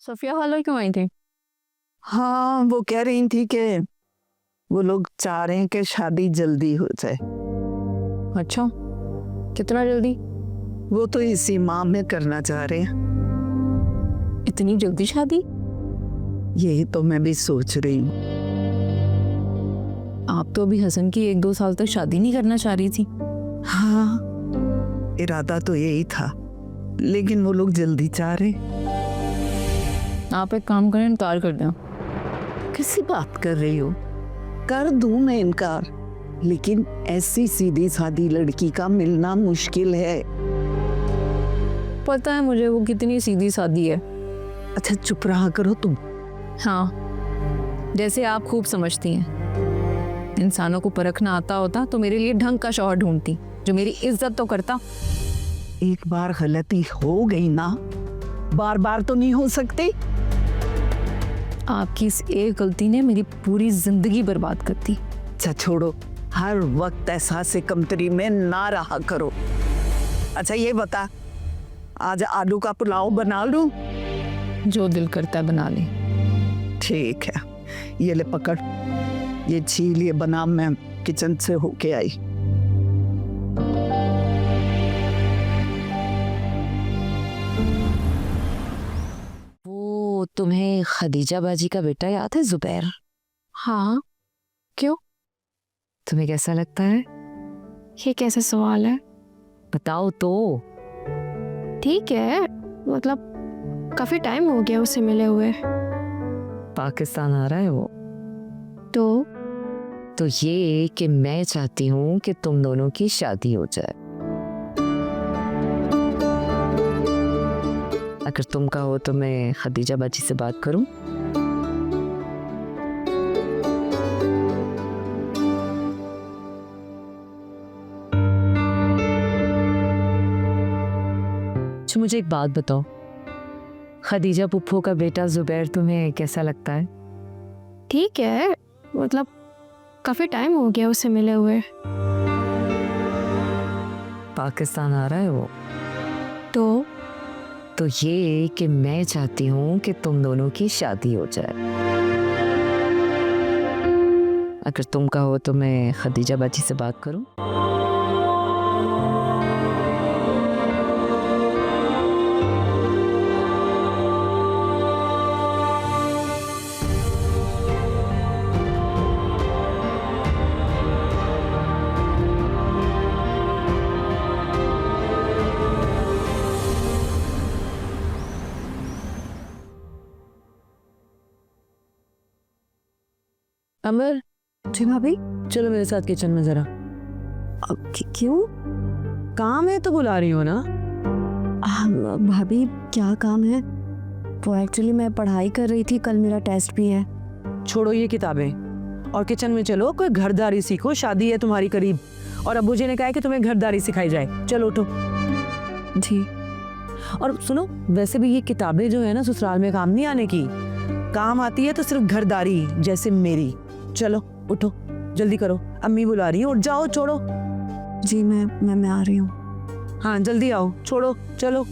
Sophia खाला क्यों आई थी? हाँ, वो कह रही थी कि वो लोग चाह रहे हैं कि शादी जल्दी हो जाए। अच्छा, कितना जल्दी? वो तो इसी माह में करना चाह रहे हैं। इतनी जल्दी शादी? यही तो मैं भी सोच रही हूँ। आप तो अभी हसन की 1-2 साल तक शादी नहीं करना चाह रही थी। हाँ, इरादा तो यही था, लेकिन वो लोग जल्दी चाह रहे। आप एक काम करें, इनकार कर दें। किसी बात कर रही हो? कर दूं मैं इनकार, लेकिन ऐसी सीधी सादी लड़की का मिलना मुश्किल है। पता है मुझे वो कितनी सीधी सादी है। अच्छा चुप रहा करो तुम। हाँ, जैसे आप खूब समझती हैं। इंसानों को परखना आता होता तो मेरे लिए ढंग का शौहर ढूंढती जो मेरी इज्जत तो करता। एक बार गलती हो गई ना, बार बार तो नहीं हो सकती। आपकी इस एक गलती ने मेरी पूरी जिंदगी बर्बाद कर दी। अच्छा छोड़ो, हर वक्त एहसास कमतरी में ना रहा करो। अच्छा ये बता, आज आलू का पुलाव बना लूं? जो दिल करता है बना ले। ठीक है, ये ले पकड़, ये छील, ये बना, मैं किचन से होके आई। वो तुम्हें खदीजा बाजी का बेटा याद है, जुबैर? हाँ, क्यों? तुम्हें कैसा लगता है? ये कैसा सवाल है? बताओ तो। ठीक है, मतलब काफी टाइम हो गया उससे मिले हुए। पाकिस्तान आ रहा है वो। तो ये कि मैं चाहती हूँ कि तुम दोनों की शादी हो जाए। अगर तुम कहो तो मैं खदीजा बाजी से बात करूं? अच्छा मुझे एक बात बताओ, खदीजा पुप्पो का बेटा जुबैर तुम्हें कैसा लगता है? ठीक है, मतलब काफी टाइम हो गया उससे मिले हुए। पाकिस्तान आ रहा है वो। तो ये कि मैं चाहती हूँ कि तुम दोनों की शादी हो जाए। अगर तुम कहो तो मैं खदीजा बाजी से बात करूं? अमर, जी भाभी। चलो मेरे साथ किचन में जरा। क्यों? काम है तो बुला रही हो ना? भाभी क्या काम है? वो एक्चुअली मैं पढ़ाई कर रही थी, कल मेरा टेस्ट भी है। छोड़ो ये किताबें और किचन में चलो, कोई घरदारी सीखो, शादी है तुम्हारी करीब और अब्बू जी ने कहा है कि तुम्हें घरदारी सिखाई जाए। चलो उठो। जी। और सुनो, वैसे भी ये किताबें जो है ना ससुराल में काम नहीं आने की, काम आती है तो सिर्फ घरदारी, जैसे मेरी। चलो उठो, जल्दी करो, अम्मी बुला रही है, उठ जाओ, छोड़ो। जी मैं आ रही हूँ। हाँ जल्दी आओ, छोड़ो, चलो।